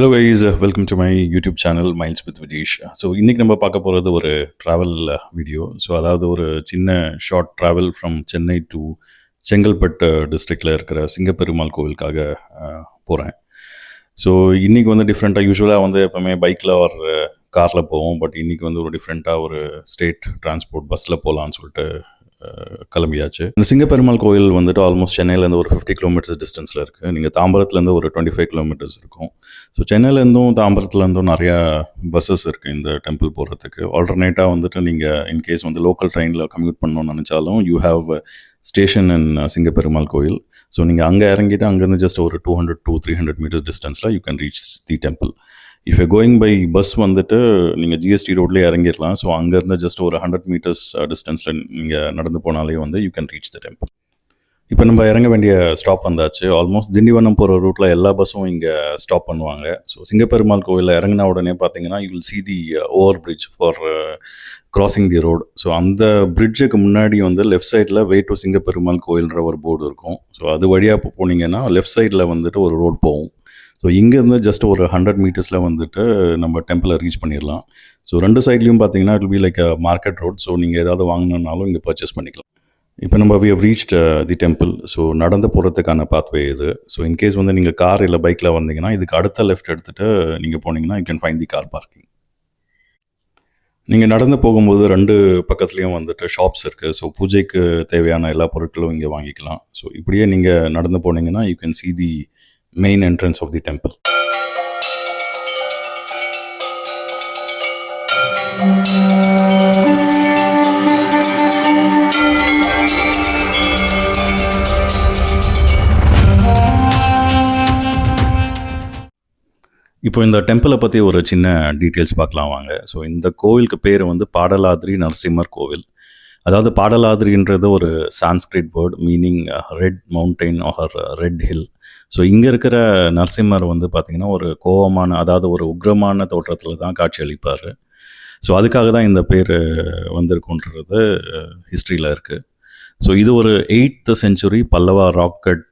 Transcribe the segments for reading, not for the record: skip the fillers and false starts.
Hello guys, welcome to my YouTube channel miles with Vidheesh. So இன்றைக்கி நம்ம பார்க்க போகிறது ஒரு ட்ராவல் வீடியோ. ஸோ அதாவது ஒரு சின்ன short travel from Chennai to Chengalpattu டிஸ்ட்ரிக்டில் இருக்கிற சிங்கப்பெருமாள் கோவிலுக்காக போகிறேன். ஸோ இன்றைக்கி வந்து டிஃப்ரெண்ட்டாக, யூஸ்வலாக வந்து எப்போவுமே பைக்கில் ஒரு காரில் போவோம். பட் இன்றைக்கி வந்து ஒரு டிஃப்ரெண்ட்டாக ஒரு ஸ்டேட் டிரான்ஸ்போர்ட் பஸ்ஸில் போகலான்னு சொல்லிட்டு கிளம்பியாச்சு. இந்த சிங்கப்பெருமாள் கோயில் வந்துட்டு ஆல்மோஸ்ட் சென்னையிலேருந்து ஒரு 50 கிலோமீட்டர்ஸ் டிஸ்டன்ஸில் இருக்குது. நீங்கள் தாம்பரத்துலேருந்து ஒரு 25 கிலோமீட்டர்ஸ் இருக்கும். ஸோ சென்னையிலேருந்தும் தாம்பரத்துலேருந்தும் நிறையா பஸ்ஸஸ் இருக்குது இந்த டெம்பிள் போகிறதுக்கு. ஆல்டர்னேட்டாக வந்துட்டு நீங்கள் இன்கேஸ் வந்து லோக்கல் ட்ரெயினில் கம்யூட் பண்ணணும்னு நினச்சாலும் யூ ஹாவ் ஸ்டேஷன் இன் சிங்கப்பெருமாள் கோயில். ஸோ நீங்கள் அங்கே இறங்கிட்டு அங்கேருந்து ஜஸ்ட் ஒரு 200 to 300 மீட்டர்ஸ் டிஸ்டன்ஸில் you can reach the temple. If you going by bus வந்துட்டு நீங்கள் ஜிஎஸ்டி ரோட்லேயே இறங்கிடலாம். ஸோ அங்கேருந்து ஜஸ்ட் ஒரு 100 மீட்டர்ஸ் டிஸ்டன்ஸில் நீங்கள் நடந்து போனாலே வந்து you can reach the temple. இப்போ நம்ம இறங்க வேண்டிய ஸ்டாப் வந்தாச்சு. ஆல்மோஸ்ட் திண்டிவனம் போகிற ரூட்டில் எல்லா பஸ்ஸும் இங்கே ஸ்டாப் பண்ணுவாங்க. ஸோ சிங்கப்பெருமாள் கோவிலில் இறங்கின உடனே பார்த்தீங்கன்னா you will see the over bridge for crossing the road. So அந்த பிரிட்ஜுக்கு முன்னாடி வந்து லெஃப்ட் சைடில் வே டு சிங்கப்பெருமாள் கோயில்ன்ற ஒரு போர்டு இருக்கும். ஸோ அது வழியாக போனீங்கன்னா லெஃப்ட் சைடில் வந்துட்டு ஒரு ரோடு போகும். ஸோ இங்கேருந்து ஜஸ்ட் ஒரு 100 மீட்டர்ஸில் வந்துட்டு நம்ம டெம்பிளை ரீச் பண்ணிடலாம். ஸோ ரெண்டு சைட்லேயும் பார்த்தீங்கன்னா it will be like a market road. So நீங்கள் ஏதாவது வாங்கினாலும் இங்கே பர்ச்சேஸ் பண்ணிக்கலாம். இப்போ நம்ம we have reached the temple. So நடந்து போகிறதுக்கான பாத்வே இது. ஸோ இன்கேஸ் வந்து நீங்கள் கார் இல்லை பைக்கில் வந்தீங்கன்னா இதுக்கு அடுத்த லெஃப்ட் எடுத்துகிட்டு நீங்கள் போனீங்கன்னா you can find the car parking. நீங்கள் நடந்து போகும்போது ரெண்டு பக்கத்துலேயும் வந்துட்டு ஷாப்ஸ் இருக்குது. ஸோ பூஜைக்கு தேவையான எல்லா பொருட்களும் இங்கே வாங்கிக்கலாம். ஸோ இப்படியே நீங்கள் நடந்து போனீங்கன்னா you can see the main entrance of the temple. இப்போ இந்த டெம்பிளை பற்றி ஒரு சின்ன டீட்டெயில்ஸ் பார்க்கலாம் வாங்க. ஸோ இந்த கோவிலுக்கு பேர் வந்து பாடலாத்ரி நரசிம்மர் கோவில். அதாவது பாடலாத்ரின்றது ஒரு Sanskrit word meaning red mountain or red hill. So இங்கே இருக்கிற நரசிம்மர் வந்து பார்த்திங்கன்னா ஒரு கோவமான, அதாவது ஒரு உக்ரமான தோற்றத்தில் தான் காட்சி அளிப்பார். ஸோ அதுக்காக தான் இந்த பேர் வந்திருக்குன்றது ஹிஸ்ட்ரியில் இருக்குது. ஸோ இது ஒரு 8th century Pallava rock cut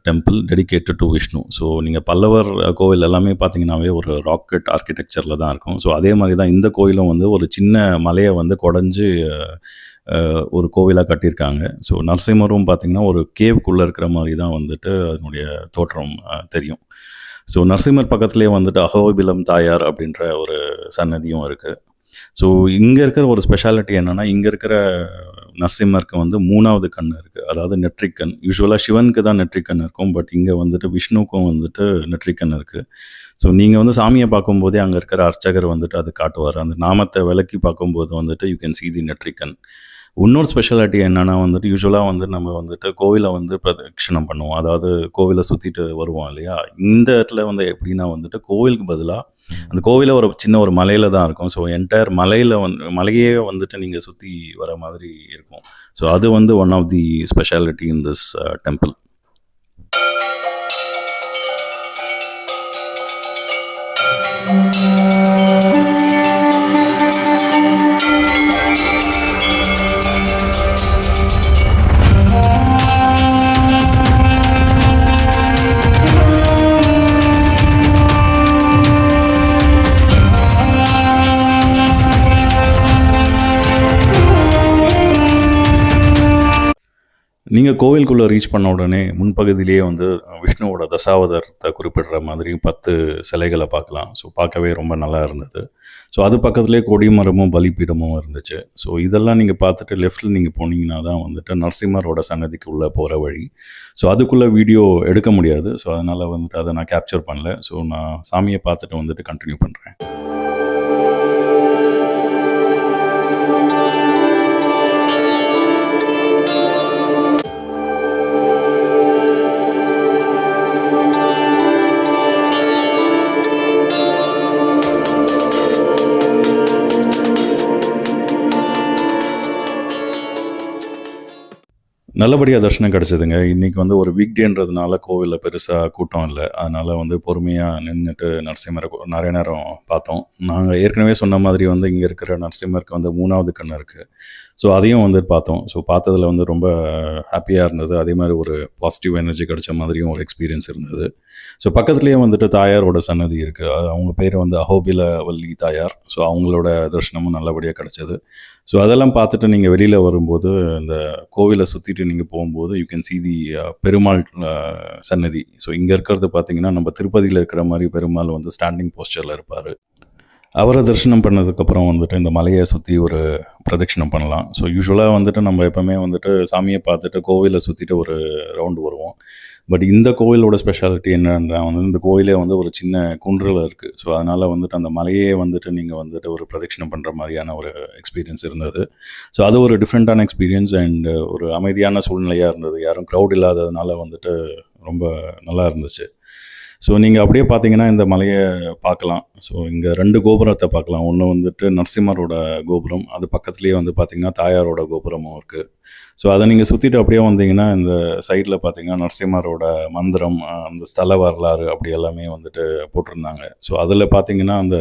temple dedicated to Vishnu. So நீங்கள் பல்லவர் கோவில் எல்லாமே பார்த்தீங்கன்னாவே ஒரு ராக்கெட் ஆர்கிடெக்சரில் தான் இருக்கும். ஸோ அதே மாதிரி தான் இந்த கோயிலும் வந்து ஒரு சின்ன மலையை வந்து குடஞ்சி ஒரு கோவிலாக கட்டியிருக்காங்க. ஸோ நரசிம்மரும் பார்த்திங்கன்னா ஒரு கேவுக்குள்ளே இருக்கிற மாதிரி தான் வந்துட்டு அதனுடைய தோற்றம் தெரியும். ஸோ நரசிம்மர் பக்கத்துலேயே வந்துட்டு அகோபிலம் தாயார் அப்படின்ற ஒரு சன்னதியும் இருக்குது. ஸோ இங்கே இருக்கிற ஒரு ஸ்பெஷாலிட்டி என்னென்னா, இங்கே இருக்கிற நரசிம்மருக்கு வந்து 3வது கண் இருக்குது, அதாவது நெற்றிக்கண். யூஸ்வலாக சிவனுக்கு தான் நெற்றிக்கண் இருக்கும். பட் இங்கே வந்துட்டு விஷ்ணுவுக்கும் வந்துட்டு நெற்றிக்கண் இருக்குது. ஸோ நீங்கள் வந்து சாமியை பார்க்கும்போதே அங்கே இருக்கிற அர்ச்சகர் வந்துட்டு அது காட்டுவார். அந்த நாமத்தை விளக்கி பார்க்கும்போது வந்துட்டு யூ கேன் see the நெற்றிக்கண். இன்னொரு ஸ்பெஷாலிட்டி என்னென்னா வந்துட்டு யூஸ்வலாக வந்து நம்ம வந்துட்டு கோவிலை வந்து பிரதட்சணம் பண்ணுவோம், அதாவது கோவிலை சுற்றிட்டு வருவோம் இல்லையா. இந்த இடத்துல வந்து எப்படின்னா வந்துட்டு கோவிலுக்கு பதிலாக அந்த கோவிலை ஒரு சின்ன ஒரு மலையில் தான் இருக்கும். ஸோ என்டையர் மலையில் மலையே வந்துட்டு நீங்கள் சுற்றி வர மாதிரி இருக்கும். ஸோ அது வந்து one of the speciality in this temple. நீங்கள் கோவிலுக்குள்ளே ரீச் பண்ண உடனே முன்பகுதியிலேயே வந்து விஷ்ணுவோட தசாவதாரத்தை குறிப்பிடுற மாதிரி 10 சிலைகளை பார்க்கலாம். ஸோ பார்க்கவே ரொம்ப நல்லா இருந்தது. ஸோ அது பக்கத்துலேயே கொடிமரமும் பலிப்பீடமும் இருந்துச்சு. ஸோ இதெல்லாம் நீங்கள் பார்த்துட்டு லெஃப்ட்டில் நீங்கள் போனீங்கன்னா தான் வந்துட்டு நரசிம்மரோட சன்னதிக்கு உள்ளே போகிற வழி. ஸோ அதுக்குள்ளே வீடியோ எடுக்க முடியாது. ஸோ அதனால் வந்துட்டு அதை நான் கேப்சர் பண்ணல. ஸோ நான் சாமியை பார்த்துட்டு வந்துட்டு கண்டினியூ பண்ணுறேன். நல்லபடியா தரிசனம் கிடைச்சதுங்க. இன்னைக்கு வந்து ஒரு வீக்டேன்றதுனால கோவில்ல பெருசா கூட்டம் இல்ல. அதனால வந்து பொறுமையா நின்னுட்டு நரசிம்மர நெறைய நேரம் பார்த்தோம். நாங்க ஏற்கனவே சொன்ன மாதிரி வந்து இங்க இருக்கிற நரசிம்மருக்கு வந்து 3வது கண்ணு இருக்கு. ஸோ அதையும் வந்து பார்த்தோம். ஸோ பார்த்ததுல வந்து ரொம்ப ஹேப்பியா இருந்தது. அதே மாரி ஒரு பாசிட்டிவ் எனர்ஜி கிடைச்ச மாதிரியும் ஒரு எக்ஸ்பீரியன்ஸ் இருந்தது. ஸோ பக்கத்துலயே வந்துட்டு தாயாரோட சன்னதி இருக்கு. அவங்க பேரு வந்து அஹோபிலவல்லி தாயார். ஸோ அவங்களோட தரிசனமும் நல்லபடியா கிடைச்சது. ஸோ அதெல்லாம் பார்த்துட்டு நீங்க வெளியில வரும்போது, இந்த கோவில சுத்திட்டு நீங்க போகும்போது, யூ கேன் சீ தி பெருமாள் சன்னதி. ஸோ இங்க இருக்கிறது பார்த்தீங்கன்னா, நம்ம திருப்பதியில இருக்கிற மாரி பெருமாள் வந்து ஸ்டாண்டிங் போஸ்டர்ல இருப்பாரு. அவர தரிசனம் பண்ணதுக்கப்புறம் வந்துட்டு இந்த மலைய சுத்தி ஒரு பிரதட்சணம் பண்ணலாம். ஸோ யூசுவலா வந்துட்டு நம்ம எப்பவுமே வந்துட்டு சாமிய பார்த்துட்டு கோவில சுத்திட்டு ஒரு ரவுண்டு வருவோம். பட் இந்த கோவிலோட ஸ்பெஷாலிட்டி என்னன்னா வந்து இந்த கோயிலே வந்து ஒரு சின்ன குன்றுல இருக்கு. ஸோ அதனால வந்துட்டு அந்த மலையே வந்துட்டு நீங்க வந்துட்டு ஒரு பிரதட்சணம் பண்ற மாரியான ஒரு எக்ஸ்பீரியன்ஸ் இருந்தது. ஸோ அது ஒரு டிஃப்ரெண்ட்டான எக்ஸ்பீரியன்ஸ் அண்ட் ஒரு அமைதியான சூழ்நிலையா இருந்தது. யாரும் க்ரவுட் இல்லாததுனால வந்துட்டு ரொம்ப நல்லா இருந்துச்சு. ஸோ நீங்க அப்படியே பார்த்தீங்கன்னா, இந்த மலைய பார்க்கலாம். ஸோ இங்க 2 கோபுரத்த பார்க்கலாம். ஒண்ணு வந்துட்டு நரசிம்மரோட கோபுரம். அது பக்கத்திலேயே வந்து பார்த்தீங்கன்னா, தாயாரோட கோபுரமும் இருக்கு. ஸோ அத நீங்க சுத்திட்டு அப்படியே வந்தீங்கன்னா, இந்த சைட்ல பார்த்தீங்கன்னா, நரசிம்மரோட மந்திரம், அந்த ஸ்தல வரலாறு அப்படி எல்லாமே வந்துட்டு போட்டிருந்தாங்க. ஸோ அதில பார்த்தீங்கன்னா, அந்த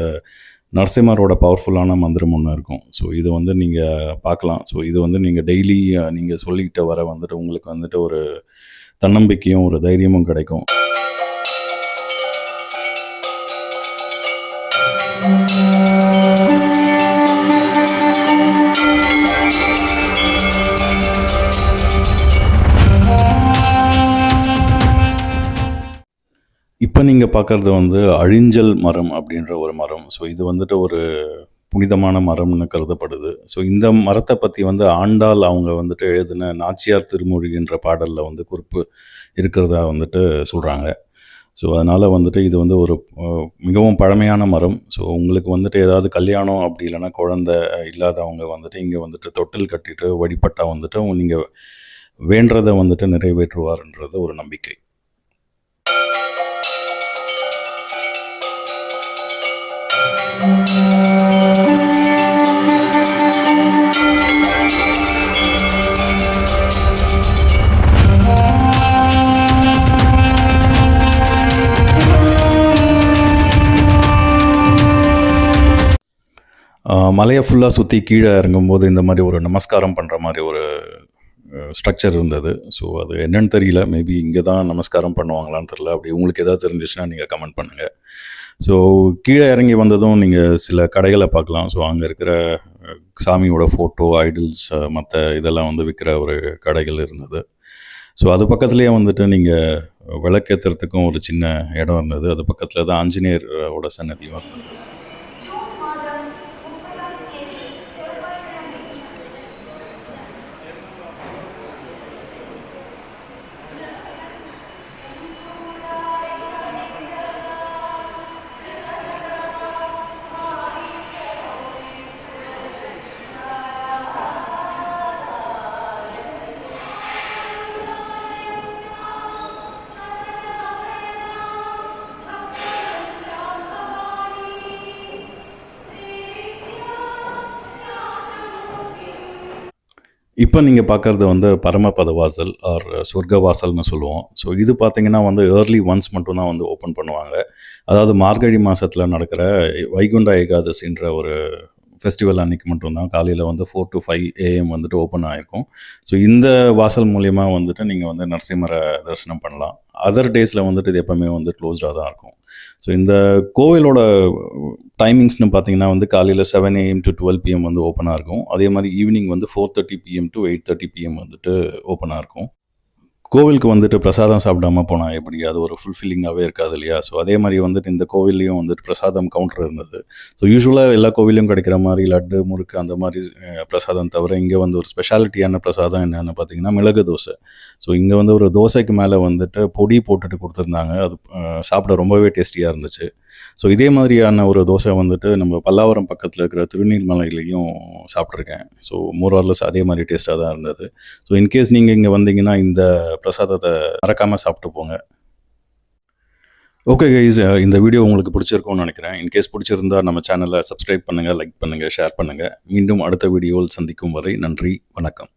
நரசிம்மரோட பவர்ஃபுல்லான மந்திரம் ஒண்ணு இருக்கும். ஸோ இது வந்து நீங்க பார்க்கலாம். ஸோ இது வந்து நீங்க டெய்லி நீங்க சொல்லிக்கிட்டு வர வந்துட்டு உங்களுக்கு வந்துட்டு ஒரு தன்னம்பிக்கையும், ஒரு தைரியமும் கிடைக்கும். இப்ப நீங்க பார்க்கறது வந்து அழிஞ்சல் மரம் அப்படின்ற ஒரு மரம். ஸோ இது வந்துட்டு ஒரு புனிதமான மரம்னு கருதப்படுது. ஸோ இந்த மரத்த பத்தி வந்து ஆண்டாள் அவங்க வந்துட்டு எழுதின நாச்சியார் திருமொழின்ற பாடல்ல வந்து குறிப்பு இருக்கிறதா வந்துட்டு சொல்றாங்க. ஸோ அதனால வந்துட்டு இது வந்து ஒரு மிகவும் பழமையான மரம். ஸோ உங்களுக்கு வந்துட்டு ஏதாவது கல்யாணம் அப்படி இல்லைன்னா குழந்தை இல்லாதவங்க வந்துட்டு இங்க வந்துட்டு தொட்டில் கட்டிட்டு வழிபட்டா வந்துட்டு நீங்க வேண்டுறத வந்துட்டு நிறைவேற்றுவார்ன்றது ஒரு நம்பிக்கை. மலையை ஃபுல்லாக சுற்றி கீழே இறங்கும்போது இந்த மாதிரி ஒரு நமஸ்காரம் பண்ணுற மாதிரி ஒரு ஸ்ட்ரக்சர் இருந்தது. ஸோ அது என்னன்னு தெரியல. மேபி இங்கே தான் நமஸ்காரம் பண்ணுவாங்களான்னு தெரியல. அப்படி உங்களுக்கு எதாவது தெரிஞ்சிச்சுன்னா நீங்கள் கமெண்ட் பண்ணுங்கள். ஸோ கீழே இறங்கி வந்ததும் நீங்கள் சில கடைகளை பார்க்கலாம். ஸோ அங்கே இருக்கிற சாமியோட ஃபோட்டோ, ஐடல்ஸ், மற்ற இதெல்லாம் வந்து விற்கிற ஒரு கடைகள் இருந்தது. ஸோ அது பக்கத்துலேயே வந்துட்டு நீங்கள் விளக்கேற்றுறதுக்கும் ஒரு சின்ன இடம் இருந்தது. அது பக்கத்தில் தான் ஆஞ்சநேயரோட சன்னதியும் இருந்தது. இப்போ நீங்கள் பார்க்குறது வந்து பரமபத வாசல் ஆர் சொர்க்க வாசல்னு சொல்லுவோம். ஸோ இது பார்த்தீங்கன்னா வந்து ஏர்லி ஒன்ஸ் மட்டும்தான் வந்து ஓப்பன் பண்ணுவாங்க. அதாவது மார்கழி மாதத்தில் நடக்கிற வைகுண்ட ஏகாதசின்ற ஒரு ஃபெஸ்டிவல் அன்றைக்கி மட்டும்தான் காலையில் வந்து 4 to 5 AM வந்துட்டு ஓப்பன் ஆகிருக்கும். ஸோ இந்த வாசல் மூலிமா வந்துட்டு நீங்கள் வந்து நரசிம்மரை தரிசனம் பண்ணலாம். அதர் டேஸில் வந்துட்டு இது எப்போவுமே வந்து க்ளோஸ்டாக தான் இருக்கும். ஸோ இந்த கோவிலோட டைமிங்ஸ்னு பார்த்தீங்கன்னா வந்து காலையில் 7 AM to 12 PM வந்து ஓப்பனாக இருக்கும். அதே மாதிரி ஈவினிங் வந்து 4:30 PM to 8:30 PM வந்துட்டு ஓப்பனாக இருக்கும். கோவிலுக்கு வந்துட்டு பிரசாதம் சாப்பிடாம போனால் எப்படி, அது ஒரு ஃபுல்ஃபில்லிங்காகவே இருக்காது இல்லையா? ஸோ அதே மாதிரி வந்துட்டு இந்த கோவில்லையும் வந்துட்டு பிரசாதம் கவுண்டர் இருந்தது. ஸோ யூஸ்வலாக எல்லா கோவிலையும் கிடைக்கிற மாதிரி லட்டு, முறுக்கு அந்த மாதிரி பிரசாதம் தவிர இங்கே வந்து ஒரு ஸ்பெஷாலிட்டியான பிரசாதம் என்னென்னு பார்த்தீங்கன்னா மிளகு தோசை. ஸோ இங்கே வந்து ஒரு தோசைக்கு மேலே வந்துட்டு பொடி போட்டுட்டு கொடுத்துருந்தாங்க. அது சாப்பிட ரொம்பவே டேஸ்டியாக இருந்துச்சு. ஸோ இதே மாதிரியான ஒரு தோசை வந்துட்டு நம்ம பல்லாவரம் பக்கத்தில் இருக்கிற திருநீர்மலையிலையும் சாப்பிட்ருக்கேன். ஸோ மோர் ஆர் லெஸ் அதே மாதிரி டேஸ்ட்டாக தான் இருந்தது. ஸோ இன்கேஸ் நீங்கள் இங்கே வந்தீங்கன்னா இந்த பிரசாதத்தை மறக்காமல் சாப்பிட்டு போங்க. ஓகே கைஸ், இந்த வீடியோ உங்களுக்கு பிடிச்சிருக்கும்னு நினைக்கிறேன். இன்கேஸ் பிடிச்சிருந்தா நம்ம சேனலை சப்ஸ்கிரைப் பண்ணுங்கள், லைக் பண்ணுங்கள், ஷேர் பண்ணுங்கள். மீண்டும் அடுத்த வீடியோவில் சந்திக்கும் வரை நன்றி, வணக்கம்.